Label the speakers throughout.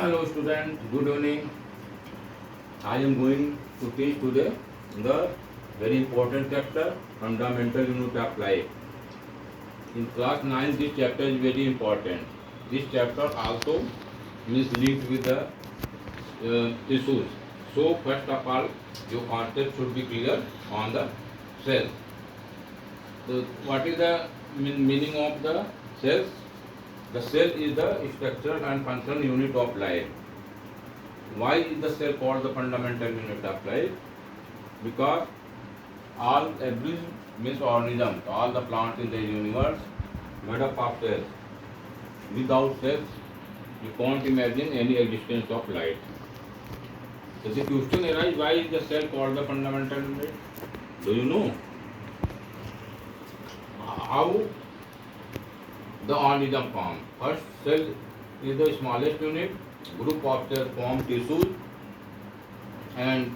Speaker 1: Hello students, good evening. I am going to teach today the very important chapter, Fundamental Unit of Life. In class 9 this chapter is very important. This chapter also is linked with the tissues. So first of all, your concept should be clear on the cells. So what is the meaning of the cells? The cell is the structural and functional unit of life. Why is the cell called the fundamental unit of life? Because every means organism, all the plants in the universe made up of cells. Without cells, you can't imagine any existence of life. So the question arises, why is the cell called the fundamental unit? Do you know how the organism forms? First, cell is the smallest unit. Group of cells form tissues, and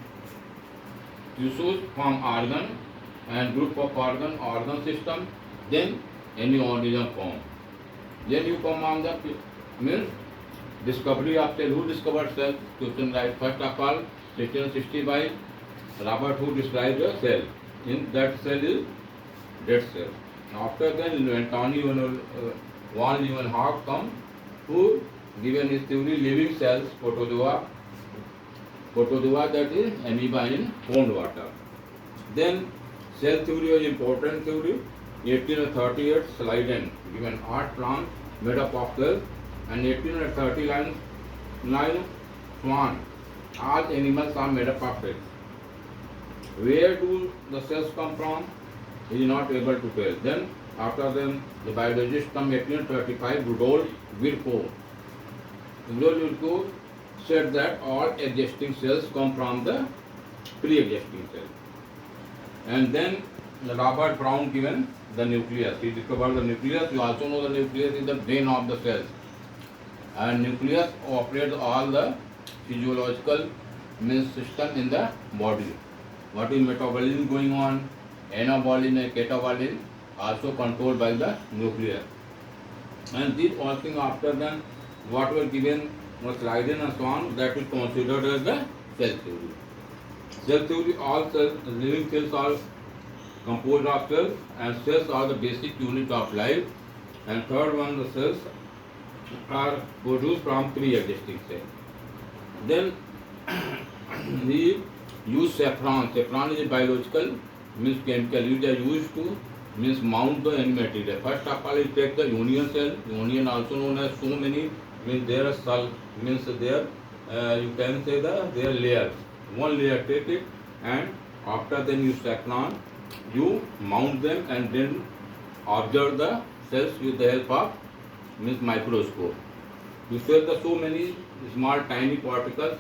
Speaker 1: tissues form organ, and group of organ system. Then any organism form. Then you come on the means discovery of cell. Who discovered cell? Question right. First of all, 1665, Robert Hooke described a cell. In that cell is dead cell. After that, Anthony von Leeuwenhoek come, who given his theory living cells, protozoa that is amoeba in pond water. Then cell theory was important theory. 1838 Schleiden given 8 plants made up of cells, and 1839 Schwann, all animals are made up of cells. Where do the cells come from? He is not able to tell. Then after them the biologist come 1835 Rudolf Virchow. Rudolf Virchow said that all existing cells come from the pre-existing cell. And then Robert Brown given the nucleus. He discovered the nucleus. You also know the nucleus is the brain of the cells. And nucleus operates all the physiological system in the body. What is metabolism going on? Anabolism and catabolism also controlled by the nucleus. And these all things after then what were given was Schleiden and so on, that is considered as the cell theory. Cell theory, all cells, living cells are composed of cells, and cells are the basic unit of life. And third one, the cells are produced from pre-existing cells. Then we use saffron. Saffron is a biological, means chemical. It is used to means mount the any material. First of all, you take the union cell. Union also known as so many, means there are cell, means there you can say there are layers. One layer take it, and after then you saffron, you mount them and then observe the cells with the help of means microscope. You see the so many small tiny particles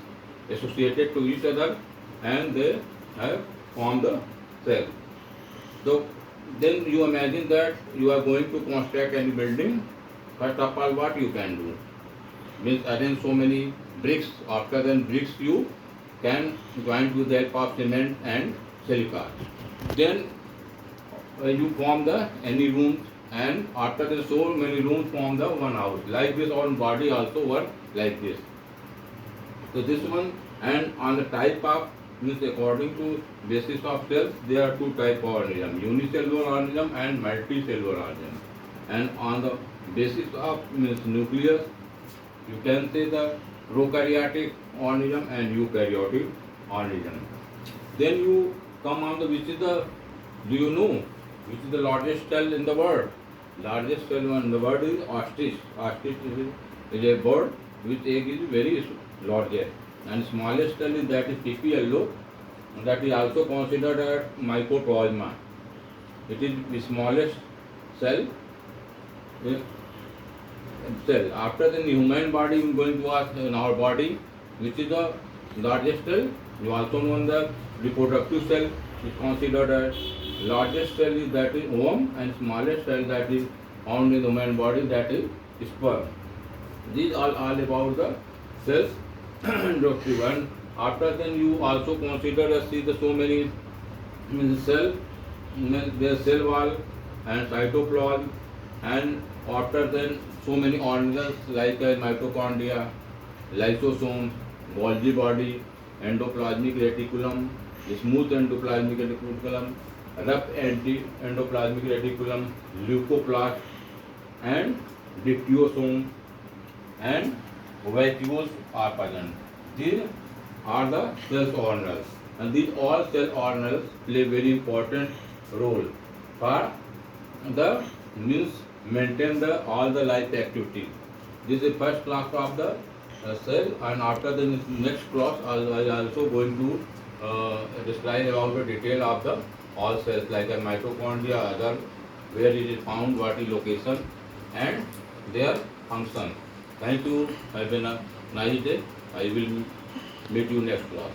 Speaker 1: associated to each other, and they have formed the cell. So then you imagine that you are going to construct any building. First of all, what you can do? Means arrange so many bricks. After then bricks you can join with the help of cement and silica. Then you form the any rooms, and after the so many rooms form the one house. Like this, our body also work like this. So this one, and on the type of means according to basis of cells, there are two type of organism: unicellular organism and multicellular organism. And on the basis of means nucleus, you can say the prokaryotic organism and eukaryotic organism. Then you come on the which is the, do you know which is the largest cell in the world? Largest cell in the world is ostrich. Ostrich is a bird which egg is very largest. And smallest cell is that is PP yellow, that is also considered as mycoplasma. It is the smallest cell. After the human body, we are going to ask in our body, which is the largest cell. You also know the reproductive cell is considered as largest cell is that is ovum, and smallest cell that is found in the human body, that is sperm. These are all about the cells. And after then you also consider as see the so many cell, their cell wall and cytoplasm, and after then so many organelles like mitochondria lysosome, Golgi body, endoplasmic reticulum, smooth endoplasmic reticulum, rough endoplasmic reticulum, leucoplast, and dictyosome and vacuoles are present. These are the cell organelles, and these all cell organelles play very important role for the means maintain the all the life activity. This is the first class of the cell, and after the next class I will also going to describe about the detail of the all cells like a mitochondria, other where it is found, what is location, and their function. Thank you. Have a nice day. I will meet you next class.